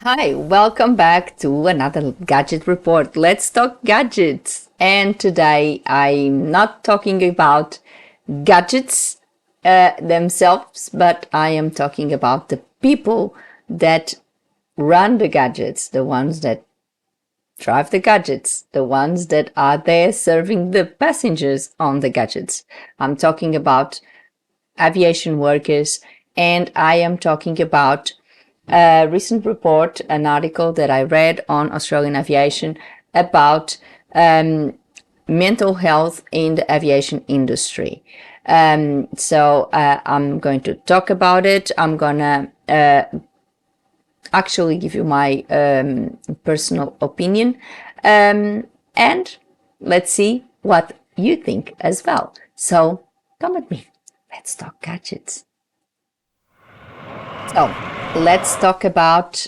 Hi, welcome back to another Gadget Report. Let's talk gadgets. And today I'm not talking about gadgets themselves, but I am talking about the people that run the gadgets, the ones that drive the gadgets, the ones that are there serving the passengers on the gadgets. I'm talking about aviation workers, and I am talking about a recent report, an article that I read on Australian Aviation about mental health in the aviation industry. So I'm going to talk about it. I'm gonna actually give you my personal opinion, and let's see what you think as well. So come with me. Let's talk gadgets. So let's talk about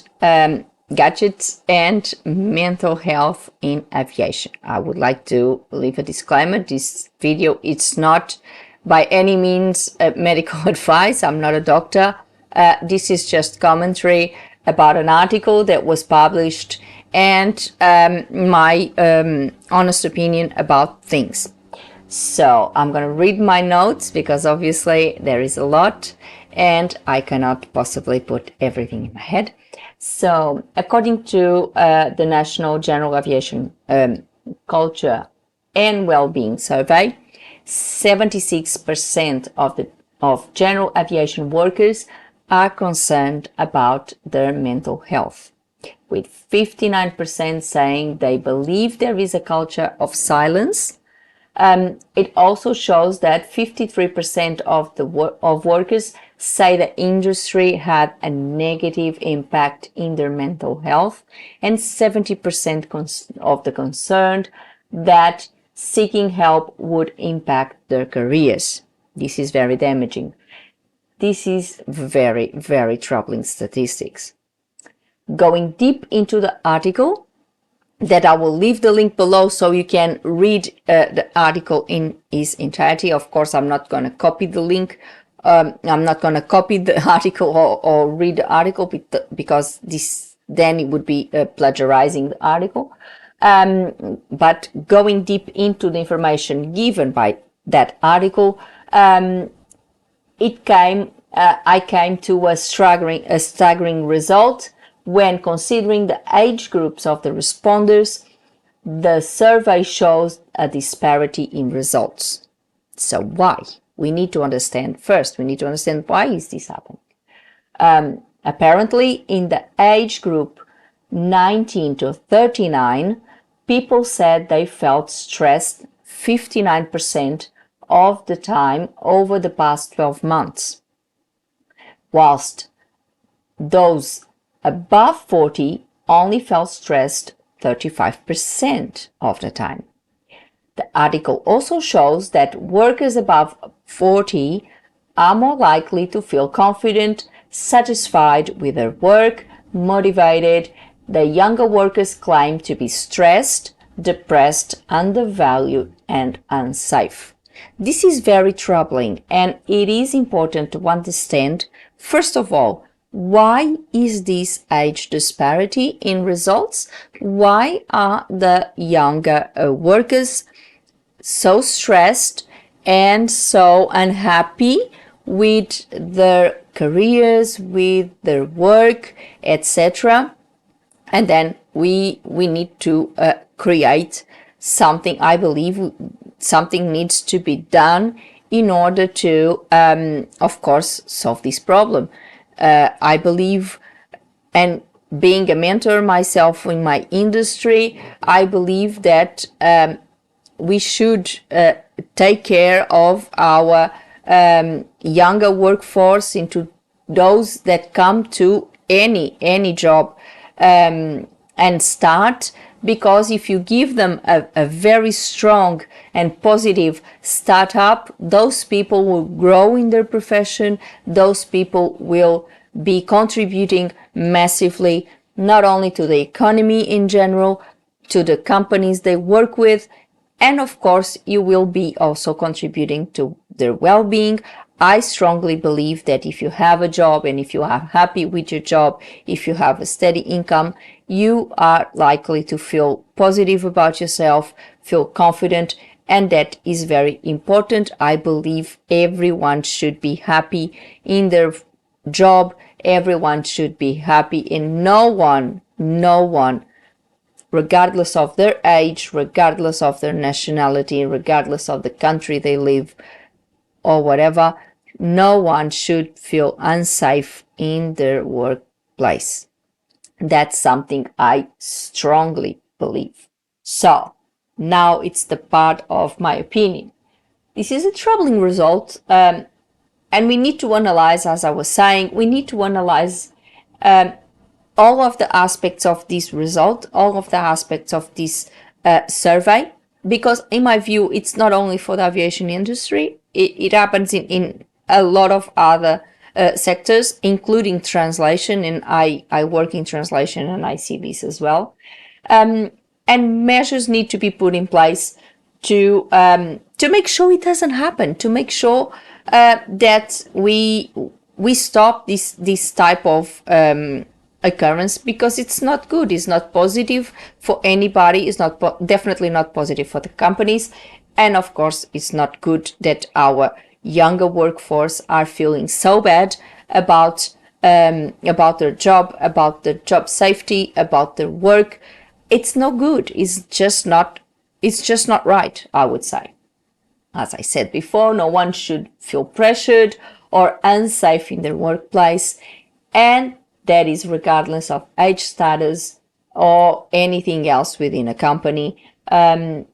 gadgets and mental health in aviation. I would like to leave a disclaimer. This video, it's not by any means medical advice. I'm not a doctor. This is just commentary about an article that was published and my honest opinion about things. So I'm going to read my notes because obviously there is a lot and I cannot possibly put everything in my head. So according to the National General Aviation Culture and Wellbeing Survey, 76% of general aviation workers are concerned about their mental health, with 59% saying they believe there is a culture of silence. It also shows that 53% of workers say the industry had a negative impact in their mental health, and 70% of the concerned that seeking help would impact their careers. This is very damaging. This is very, very troubling statistics. Going deep into the article, that I will leave the link below so you can read the article in its entirety. Of course, I'm not going to copy the link. I'm not going to copy the article or read the article because then it would be plagiarizing the article. But going deep into the information given by that article, I came to a staggering result. When considering the age groups of the responders, the survey shows a disparity in results. So why? We need to understand why is this happening. Apparently, in the age group 19 to 39, people said they felt stressed 59% of the time over the past 12 months, whilst those above 40 only felt stressed 35% of the time. The article also shows that workers above 40 are more likely to feel confident, satisfied with their work, motivated. The younger workers claim to be stressed, depressed, undervalued, and unsafe. This is very troubling, and it is important to understand, first of all, why is this age disparity in results? Why are the younger workers so stressed and so unhappy with their careers, with their work, etc.? And then we need to create something. I believe something needs to be done in order to, of course, solve this problem. I believe, and being a mentor myself in my industry, I believe that we should take care of our younger workforce, into those that come to any job and start, because if you give them a very strong and positive startup, those people will grow in their profession. Those people will be contributing massively, not only to the economy in general, to the companies they work with, And of course, you will be also contributing to their well-being. I strongly believe that if you have a job and if you are happy with your job, if you have a steady income, you are likely to feel positive about yourself, feel confident, and that is very important. I believe everyone should be happy in their job. Everyone should be happy, and no one, regardless of their age, regardless of their nationality, regardless of the country they live or whatever, no one should feel unsafe in their workplace. That's something I strongly believe. So now it's the part of my opinion. This is a troubling result, and we need to analyze, as I was saying, we need to analyze all of the aspects of this result, all of the aspects of this survey, because in my view, it's not only for the aviation industry, it happens in a lot of other sectors, including translation, and I work in translation and I see this as well. And measures need to be put in place to make sure it doesn't happen, to make sure that we stop this type of occurrence, because it's not good, it's not positive for anybody, it's not definitely not positive for the companies, and of course it's not good that our younger workforce are feeling so bad about their job, about their job safety, about their work. It's no good. It's just not right, I would say. As I said before, no one should feel pressured or unsafe in their workplace, and that is regardless of age, status, or anything else within a company.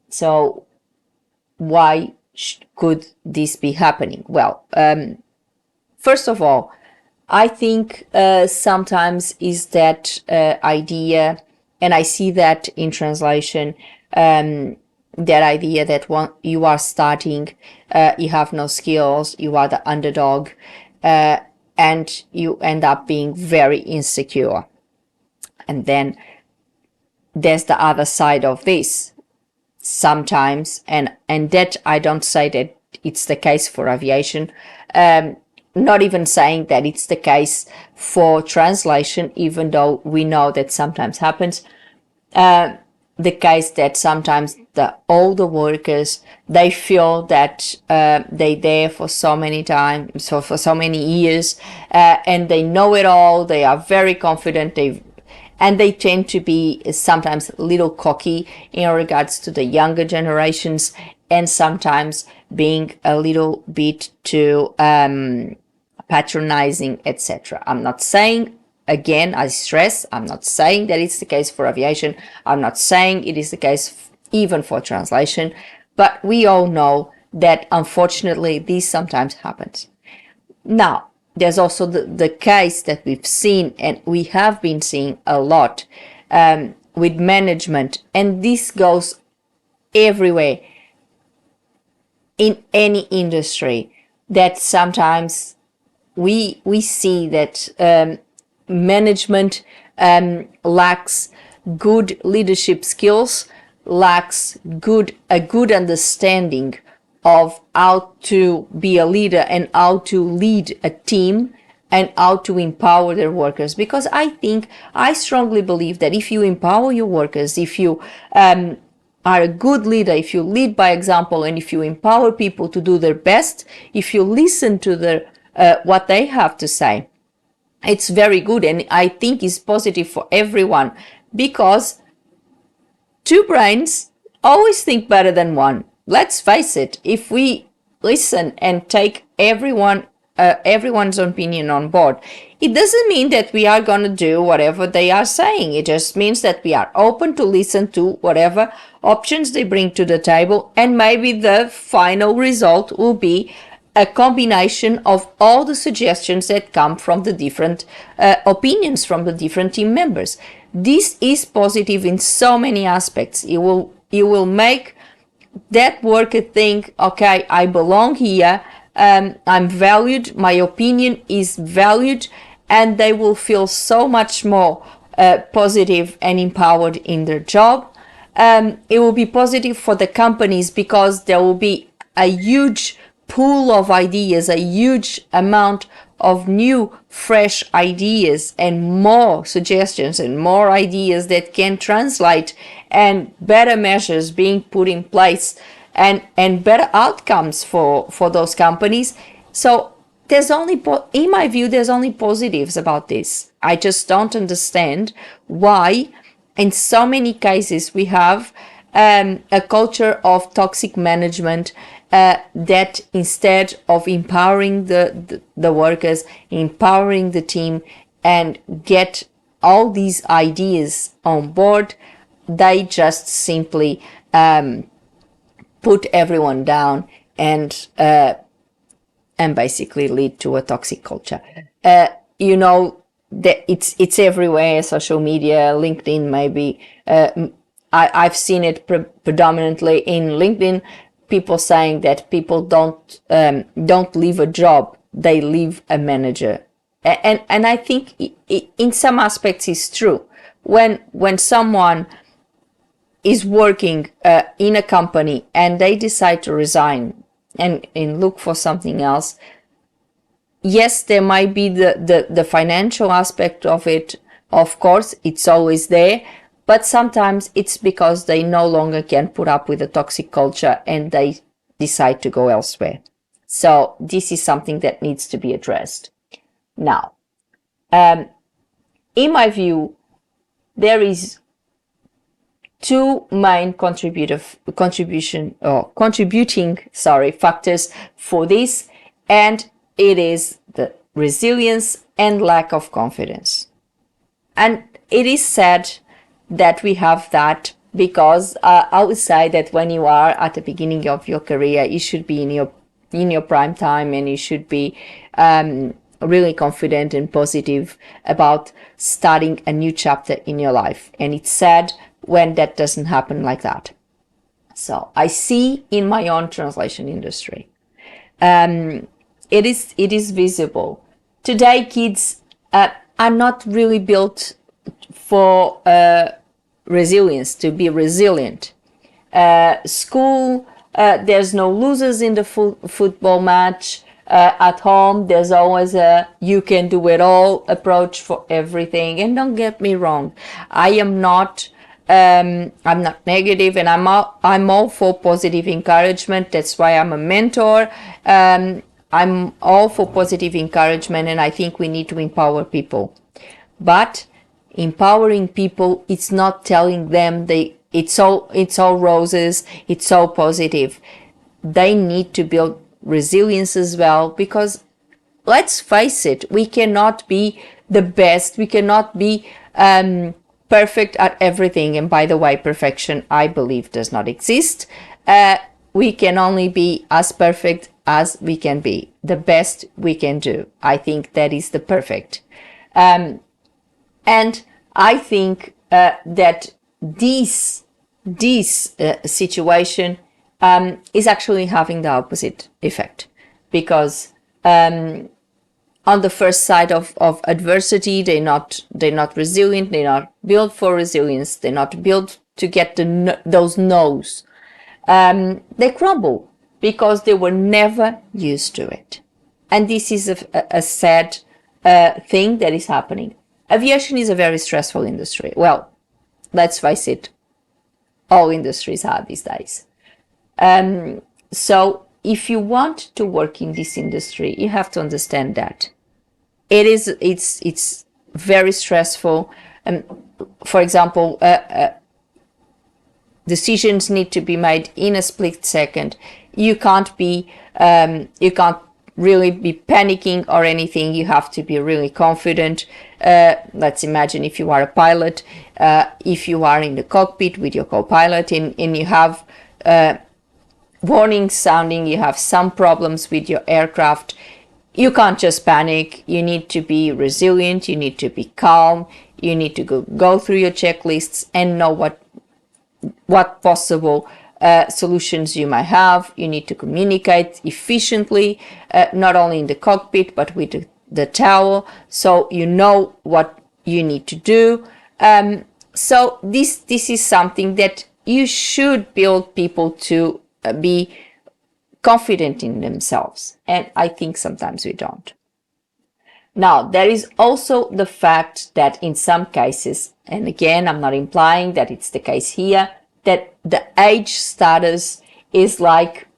So why could this be happening? Well, first of all, I think sometimes is that idea, and I see that in translation, that idea that you are starting, you have no skills, you are the underdog, and you end up being very insecure. And then there's the other side of this. Sometimes, and that I don't say that it's the case for aviation, not even saying that it's the case for translation, even though we know that sometimes happens. The case that sometimes the older workers, they feel that they're there for so many times, so for so many years, and they know it all, they are very confident, and they tend to be sometimes a little cocky in regards to the younger generations, and sometimes being a little bit too patronizing, etc. I'm not saying, again, I stress, I'm not saying that it's the case for aviation. I'm not saying it is the case even for translation, but we all know that unfortunately this sometimes happens. Now, there's also the case that we've seen, and we have been seeing a lot with management, and this goes everywhere in any industry, that sometimes we see that management lacks good leadership skills, lacks a good understanding of how to be a leader and how to lead a team and how to empower their workers. Because I strongly believe that if you empower your workers, if you are a good leader, if you lead by example, and if you empower people to do their best, if you listen to their what they have to say, it's very good, and I think it's positive for everyone, because two brains always think better than one. Let's face it, if we listen and take everyone's opinion on board, it doesn't mean that we are going to do whatever they are saying. It just means that we are open to listen to whatever options they bring to the table, and maybe the final result will be a combination of all the suggestions that come from the different opinions from the different team members. This is positive in so many aspects. It will make that worker think, okay, I belong here, I'm valued, my opinion is valued, and they will feel so much more positive and empowered in their job. it will be positive for the companies because there will be a huge pool of ideas, a huge amount of new, fresh ideas and more suggestions and more ideas that can translate and better measures being put in place and better outcomes for those companies. So there's only, in my view, there's only positives about this. I just don't understand why in so many cases we have a culture of toxic management that instead of empowering the workers, empowering the team and get all these ideas on board, they just simply put everyone down and basically lead to a toxic culture. You know, that it's everywhere, social media, LinkedIn maybe. I've seen it predominantly in LinkedIn, people saying that people don't leave a job, they leave a manager. And I think in some aspects it's true. When someone is working in a company and they decide to resign and look for something else, yes, there might be the financial aspect of it. Of course, it's always there. But sometimes it's because they no longer can put up with a toxic culture and they decide to go elsewhere. So this is something that needs to be addressed. Now, in my view, there is two main contributing factors for this, and it is the resilience and lack of confidence. And it is sad that we have that because I would say that when you are at the beginning of your career, you should be in your prime time and you should be really confident and positive about starting a new chapter in your life. And it's sad when that doesn't happen like that. So I see in my own translation industry, it is visible. Today, kids are not really built for resilience, to be resilient. School, there's no losers in the football match. At home, there's always a you can do it all approach for everything. And don't get me wrong, I'm not negative, and I'm all for positive encouragement. That's why I'm a mentor. I'm all for positive encouragement, and I think we need to empower people. But empowering people, it's not telling them it's all roses, it's all positive. They need to build resilience as well, because let's face it, we cannot be the best, we cannot be perfect at everything. And by the way, perfection, I believe, does not exist. We can only be as perfect as we can be, the best we can do. I think that is the perfect. And I think that this situation is actually having the opposite effect, because on the first side of adversity, they're not resilient, they're not built for resilience, they're not built to get those no's. They crumble because they were never used to it. And this is a sad thing that is happening. Aviation is a very stressful industry. Well, let's face it, all industries are these days. So if you want to work in this industry, you have to understand that it's very stressful. For example, decisions need to be made in a split second. You can't really be panicking or anything. You have to be really confident. Let's imagine if you are a pilot, if you are in the cockpit with your co-pilot and you have warning sounding, you have some problems with your aircraft, you can't just panic. You need to be resilient, you need to be calm, you need to go through your checklists and know what possible solutions you might have. You need to communicate efficiently, not only in the cockpit but with the tower, so you know what you need to do. So this is something that you should build people to be confident in themselves. And I think sometimes we don't. Now, there is also the fact that in some cases, and again, I'm not implying that it's the case here, that the age status is like,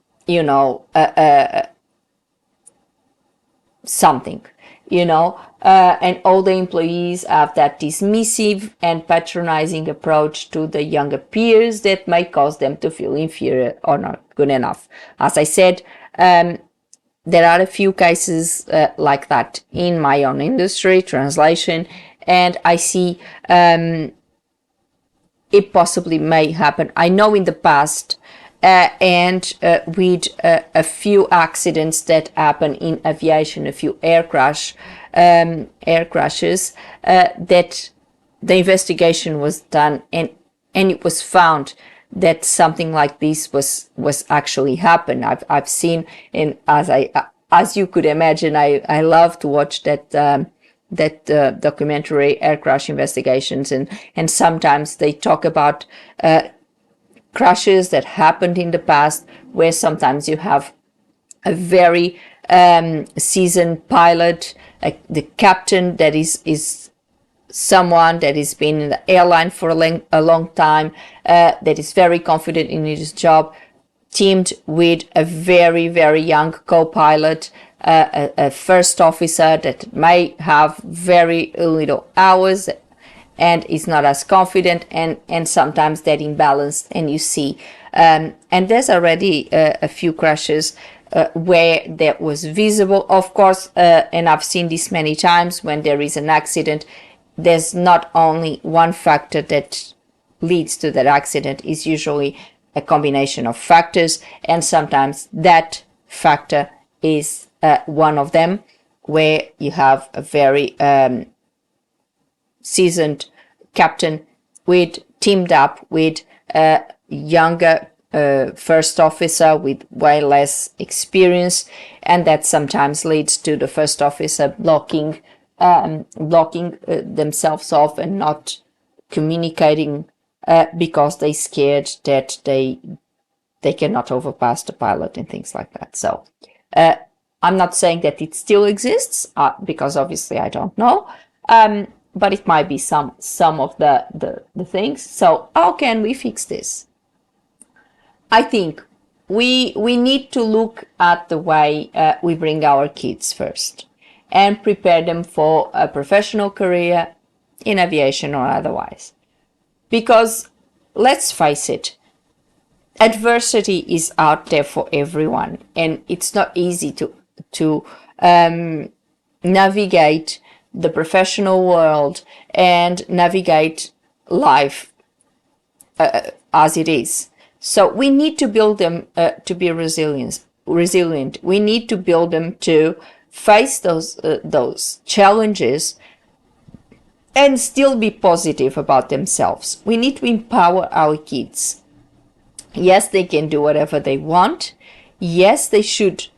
something, and all the employees have that dismissive and patronizing approach to the younger peers that may cause them to feel inferior or not good enough. As I said, there are a few cases like that in my own industry, translation, and I see it possibly may happen. I know in the past, and with a few accidents that happen in aviation, a few air crashes, that the investigation was done, and it was found that something like this was actually happened. I've seen, and as you could imagine, I love to watch that documentary, Air Crash Investigations, and sometimes they talk about crashes that happened in the past, where sometimes you have a very seasoned pilot, the captain that is someone that has been in the airline for a long time, that is very confident in his job, teamed with a very, very young co-pilot, a first officer that may have very little hours and is not as confident, and sometimes that imbalance, and you see, and there's already a few crashes where that was visible, of course, and I've seen this many times. When there is an accident, there's not only one factor that leads to that accident. Is usually a combination of factors, and sometimes that factor is one of them, where you have a very seasoned captain teamed up with a younger first officer with way less experience, and that sometimes leads to the first officer blocking themselves off and not communicating because they scared that they cannot overpass the pilot and things like that. So I'm not saying that it still exists, because obviously I don't know, but it might be some of the things. So how can we fix this? I think we need to look at the way we bring our kids first and prepare them for a professional career in aviation or otherwise. Because let's face it, adversity is out there for everyone, and it's not easy to navigate the professional world and navigate life as it is. So we need to build them to be resilient. We need to build them to face those challenges and still be positive about themselves. We need to empower our kids. Yes, they can do whatever they want. Yes, they should,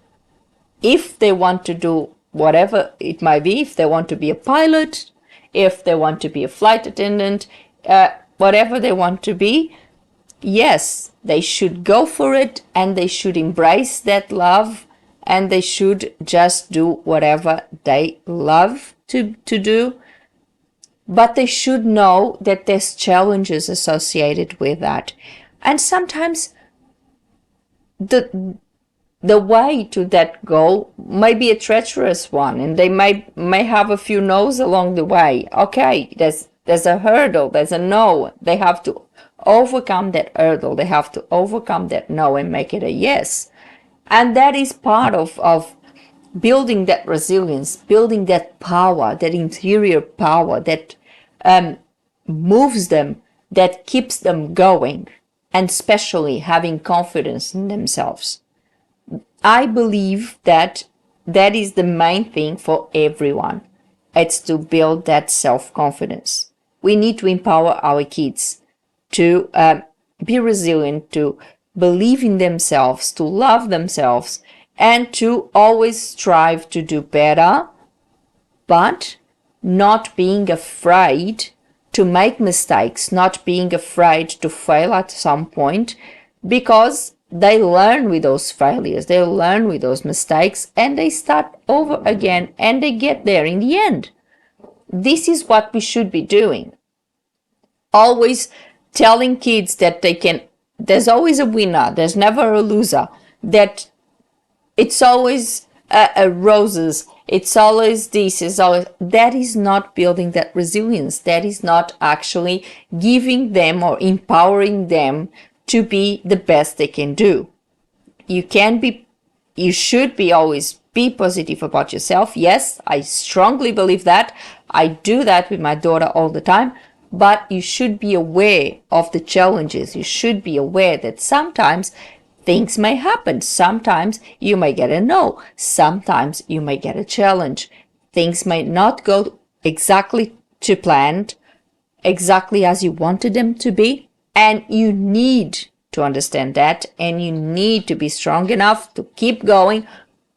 if they want to do whatever it might be, if they want to be a pilot, if they want to be a flight attendant, whatever they want to be, yes, they should go for it, and they should embrace that love, and they should just do whatever they love to do. But they should know that there's challenges associated with that. And sometimes the way to that goal may be a treacherous one, and they may have a few no's along the way. Okay, there's a hurdle, there's a no. They have to overcome that hurdle. They have to overcome that no and make it a yes. And that is part of building that resilience, building that power, that interior power that moves them, that keeps them going, and especially having confidence in themselves. I believe that is the main thing for everyone. It's to build that self-confidence. We need to empower our kids to be resilient, to believe in themselves, to love themselves, and to always strive to do better, but not being afraid to make mistakes, not being afraid to fail at some point, because they learn with those failures, they learn with those mistakes, and they start over again, and they get there in the end. This is what we should be doing. Always telling kids that there's always a winner, there's never a loser, that it's always roses, it's always this, it's always, that is not building that resilience. That is not actually giving them or empowering them to be the best they can do. You should be always be positive about yourself. Yes, I strongly believe that. I do that with my daughter all the time. But you should be aware of the challenges. You should be aware that sometimes things may happen. Sometimes you may get a no. Sometimes you may get a challenge. Things may not go exactly to plan, exactly as you wanted them to be. And you need to understand that, and you need to be strong enough to keep going,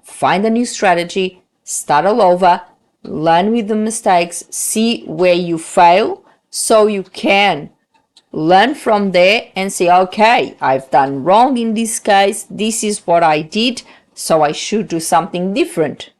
find a new strategy, start all over, learn with the mistakes, see where you fail, so you can learn from there and say, okay, I've done wrong in this case, this is what I did, so I should do something different.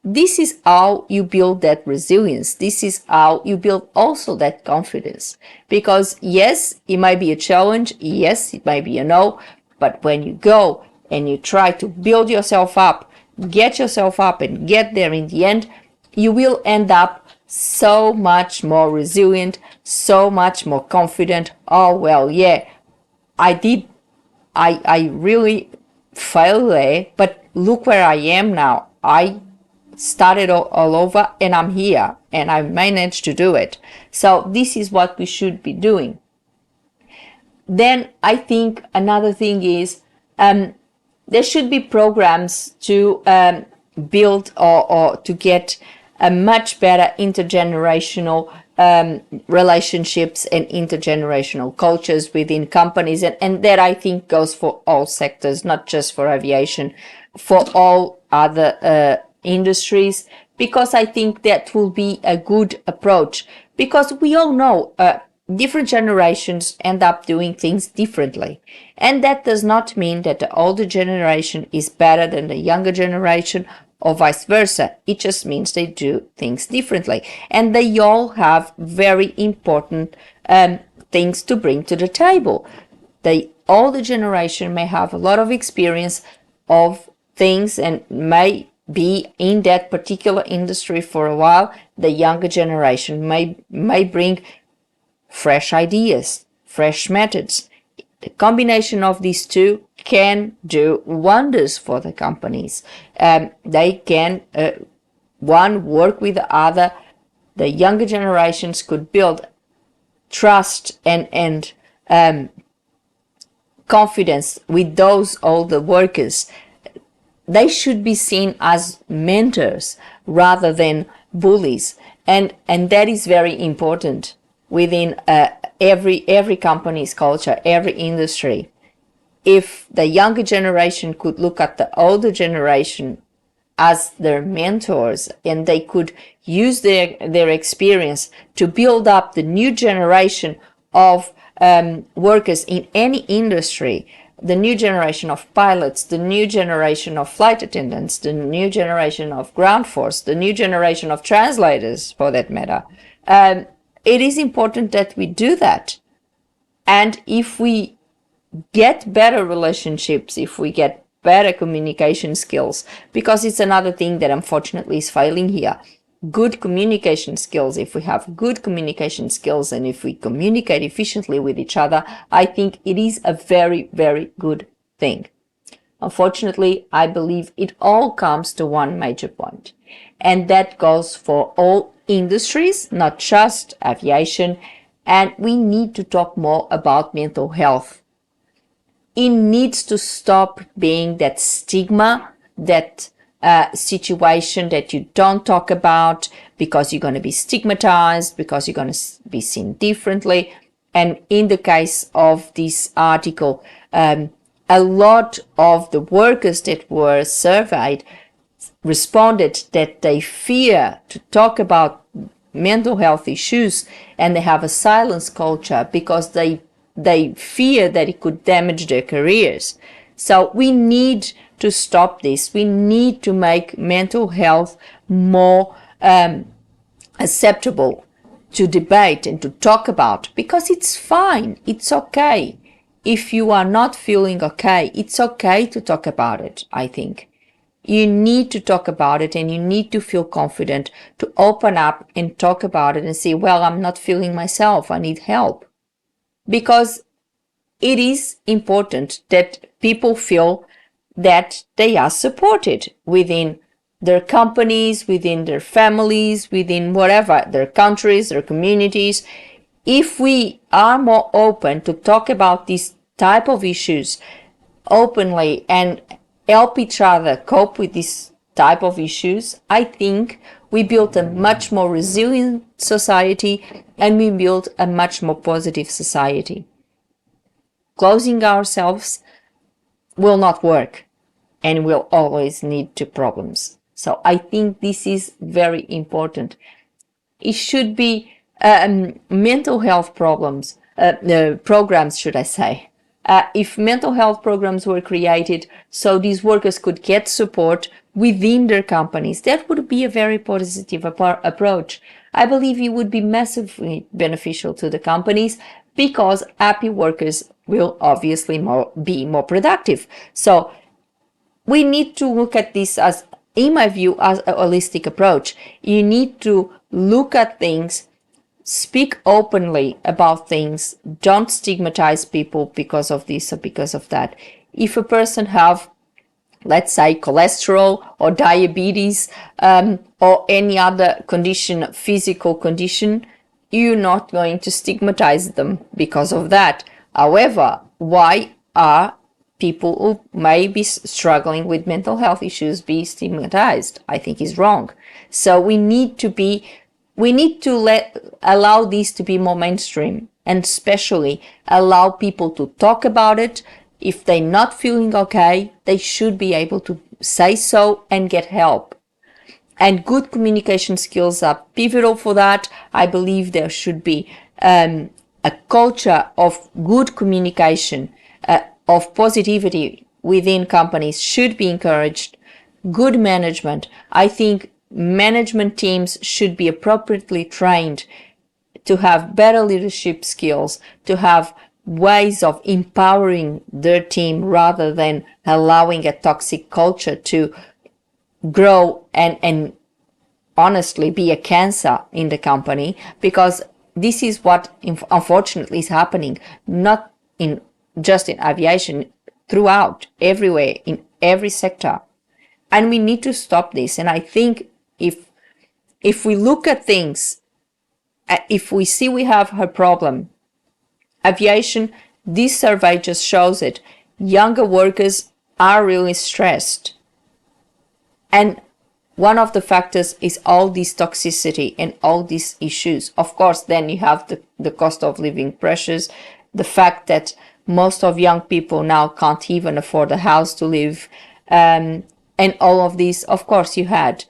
This is how you build that resilience. This is how you build also that confidence. Because yes, it might be a challenge. Yes, it might be a no. But when you go and you try to build yourself up, get yourself up and get there in the end, you will end up so much more resilient, so much more confident. Oh, well, yeah, I really failed there, but look where I am now. I started all over and I'm here and I managed to do it. So this is what we should be doing. Then I think another thing is there should be programs to build or to get a much better intergenerational relationships and intergenerational cultures within companies. And that I think goes for all sectors, not just for aviation, for all other industries, because I think that will be a good approach, because we all know different generations end up doing things differently, and that does not mean that the older generation is better than the younger generation or vice versa. It just means they do things differently, and they all have very important things to bring to the table. The older generation may have a lot of experience of things and may be in that particular industry for a while. The younger generation may bring fresh ideas, fresh methods. The combination of these two can do wonders for the companies. They can one work with the other. The younger generations could build trust and confidence with those older workers. They should be seen as mentors rather than bullies, and that is very important within every company's culture, every industry. If the younger generation could look at the older generation as their mentors, and they could use their experience to build up the new generation of workers in any industry, the new generation of pilots, the new generation of flight attendants, the new generation of ground force, the new generation of translators, for that matter. It is important that we do that. And if we get better relationships, if we get better communication skills, because it's another thing that unfortunately is failing here. Good communication skills. If we have good communication skills and if we communicate efficiently with each other, I think it is a very, very good thing. Unfortunately, I believe it all comes to one major point, and that goes for all industries, not just aviation, and we need to talk more about mental health. It needs to stop being that stigma, that situation that you don't talk about because you're going to be stigmatized, because you're going to be seen differently. And in the case of this article, a lot of the workers that were surveyed responded that they fear to talk about mental health issues, and they have a silence culture because they fear that it could damage their careers. So we need to stop this. We need to make mental health more acceptable to debate and to talk about, because it's fine. It's okay. If you are not feeling okay, it's okay to talk about it, I think. You need to talk about it, and you need to feel confident to open up and talk about it and say, well, I'm not feeling myself. I need help. Because it is important that people feel that they are supported within their companies, within their families, within whatever, their countries, their communities. If we are more open to talk about these type of issues openly and help each other cope with this type of issues, I think we build a much more resilient society, and we build a much more positive society. Closing ourselves will not work, and we'll always lead to problems. So I think this is very important. It should be mental health programs, should I say. If mental health programs were created so these workers could get support within their companies, that would be a very positive approach. I believe it would be massively beneficial to the companies, because happy workers will obviously be more productive. So we need to look at this as, in my view, as a holistic approach. You need to look at things, speak openly about things, don't stigmatize people because of this or because of that. If a person have, let's say, cholesterol or diabetes or any other condition, physical condition, you're not going to stigmatize them because of that. However, why are people who may be struggling with mental health issues be stigmatized? I think is wrong. So we need to allow this to be more mainstream, and especially allow people to talk about it. If they're not feeling okay, they should be able to say so and get help. And good communication skills are pivotal for that. I believe there should be a culture of good communication, of positivity within companies should be encouraged. Good management. I think management teams should be appropriately trained to have better leadership skills, to have ways of empowering their team rather than allowing a toxic culture to grow and honestly be a cancer in the company, because this is what unfortunately is happening, not just in aviation, throughout, everywhere, in every sector. And we need to stop this. And I think if we look at things, if we see we have a problem, aviation, this survey just shows it. Younger workers are really stressed. And one of the factors is all this toxicity and all these issues. Of course, then you have the cost of living pressures, the fact that most of young people now can't even afford a house to live, and all of these, of course, you had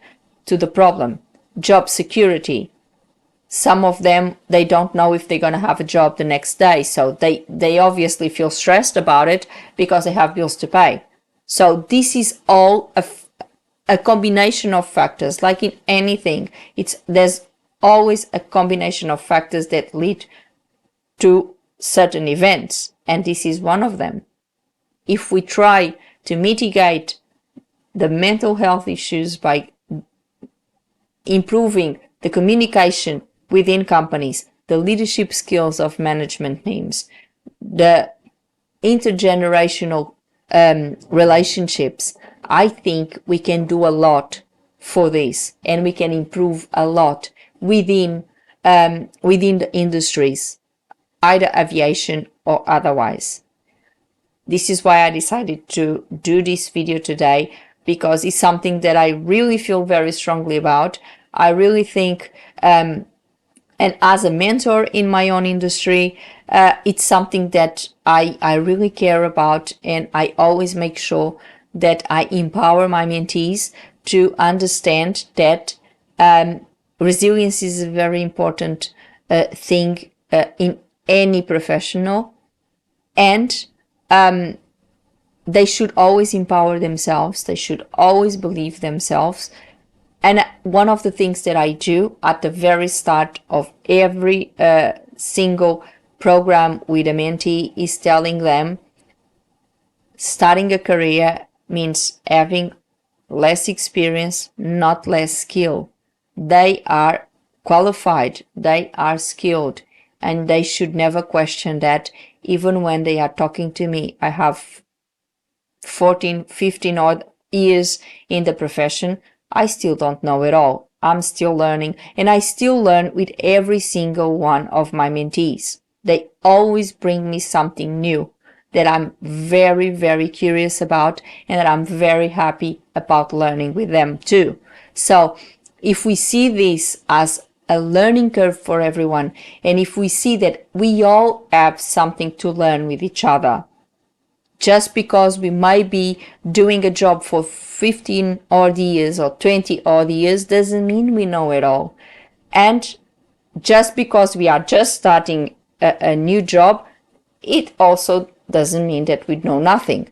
to the problem. Job security. Some of them, they don't know if they're going to have a job the next day. So they obviously feel stressed about it because they have bills to pay. So this is all a combination of factors. Like in anything, there's always a combination of factors that lead to certain events. And this is one of them. If we try to mitigate the mental health issues by improving the communication within companies, the leadership skills of management teams, the intergenerational relationships, I think we can do a lot for this, and we can improve a lot within the industries, either aviation or otherwise. This is why I decided to do this video today, because it's something that I really feel very strongly about. I really think, and as a mentor in my own industry, it's something that I really care about, and I always make sure that I empower my mentees to understand that Resilience is a very important thing in any professional, and they should always empower themselves. They should always believe themselves. And one of the things that I do at the very start of every single program with a mentee is telling them starting a career means having less experience, not less skill. They are qualified, they are skilled, and they should never question that. Even when they are talking to me, I have 14, 15 odd years in the profession, I still don't know it all. I'm still learning, and I still learn with every single one of my mentees. They always bring me something new that I'm very, very curious about, and that I'm very happy about learning with them too. So if we see this as a learning curve for everyone, and if we see that we all have something to learn with each other, just because we might be doing a job for 15 odd years or 20 odd years doesn't mean we know it all. And just because we are just starting a new job, it also doesn't mean that we know nothing.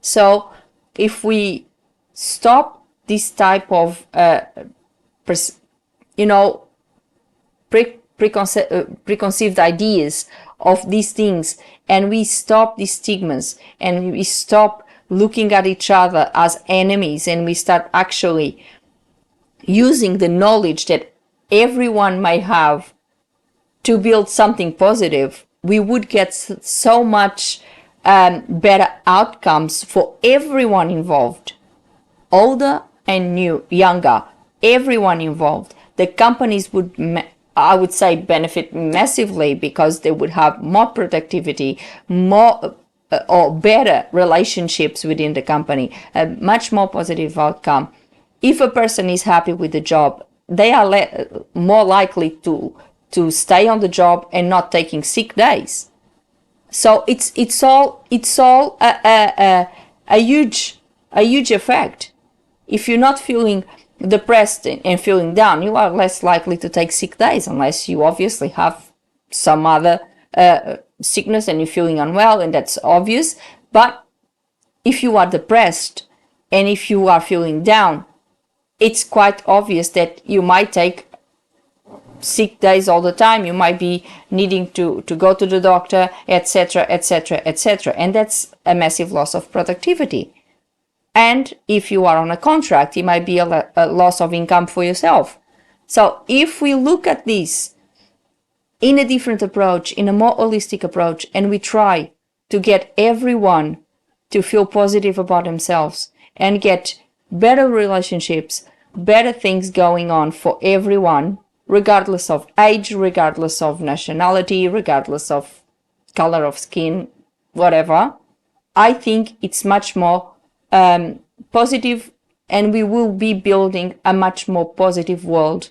So if we stop this type of, preconceived ideas of these things, and we stop these stigmas, and we stop looking at each other as enemies, and we start actually using the knowledge that everyone might have to build something positive, we would get so much better outcomes for everyone involved, older and new, younger, everyone involved. The companies would, I would say, benefit massively because they would have more productivity, more or better relationships within the company, a much more positive outcome. If a person is happy with the job, they are more likely to stay on the job and not taking sick days. So it's all a huge effect. If you're not feeling depressed and feeling down, you are less likely to take sick days, unless you obviously have some other sickness and you're feeling unwell, and that's obvious. But if you are depressed and if you are feeling down, it's quite obvious that you might take sick days all the time. You might be needing to go to the doctor, etc., etc., etc., and that's a massive loss of productivity. And if you are on a contract, it might be a loss of income for yourself. So if we look at this in a different approach, in a more holistic approach, and we try to get everyone to feel positive about themselves and get better relationships, better things going on for everyone, regardless of age, regardless of nationality, regardless of color of skin, whatever, I think it's much more positive, and we will be building a much more positive world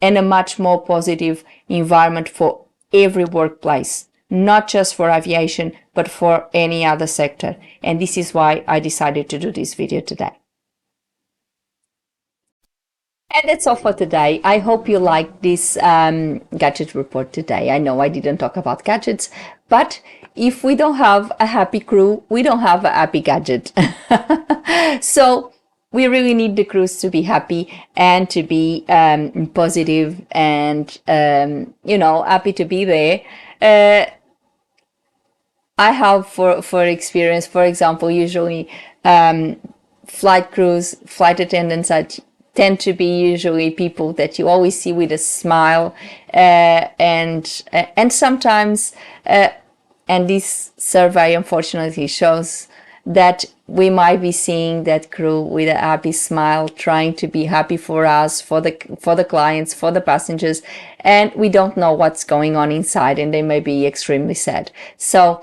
and a much more positive environment for every workplace, not just for aviation, but for any other sector. And this is why I decided to do this video today. And that's all for today. I hope you liked this gadget report today. I know I didn't talk about gadgets, but if we don't have a happy crew, we don't have a happy gadget. So we really need the crews to be happy and to be positive and, happy to be there. I have for experience, for example, usually flight crews, flight attendants tend to be usually people that you always see with a smile, and sometimes, and this survey unfortunately shows that we might be seeing that crew with a happy smile, trying to be happy for us, for the clients, for the passengers, and we don't know what's going on inside, and they may be extremely sad. So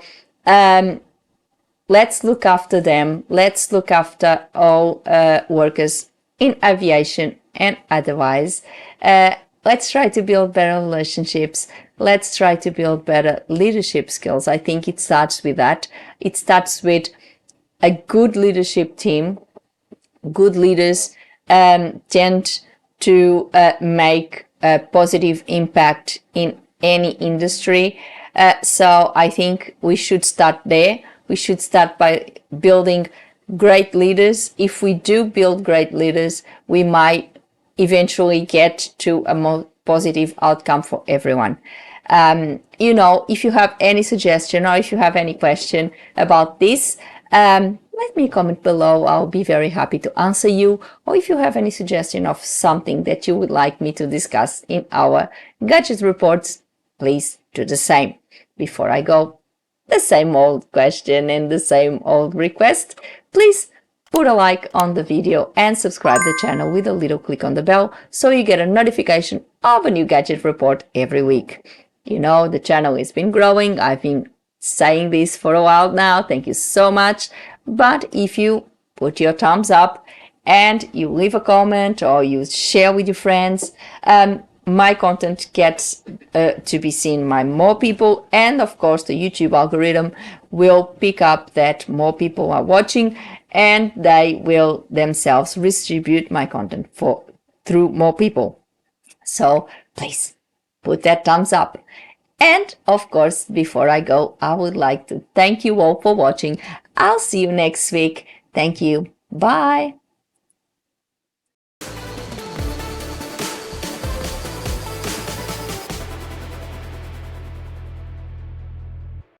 let's look after them. Let's look after all workers in aviation and otherwise. Let's try to build better relationships. Let's try to build better leadership skills. I think it starts with that. It starts with a good leadership team. Good leaders tend to make a positive impact in any industry. So I think we should start there. We should start by building great leaders. If we do build great leaders, we might eventually get to a more positive outcome for everyone. If you have any suggestion or if you have any question about this, let me comment below. I'll be very happy to answer you. Or if you have any suggestion of something that you would like me to discuss in our gadget reports, please do the same. Before I go, the same old question and the same old request. Please put a like on the video and subscribe the channel with a little click on the bell so you get a notification of a new gadget report every week. The channel has been growing. I've been saying this for a while now. Thank you so much. But if you put your thumbs up and you leave a comment or you share with your friends, my content gets to be seen by more people, and of course the YouTube algorithm will pick up that more people are watching, and they will themselves distribute my content through more people. So please put that thumbs up. And of course, before I go, I would like to thank you all for watching. I'll see you next week. Thank you. Bye.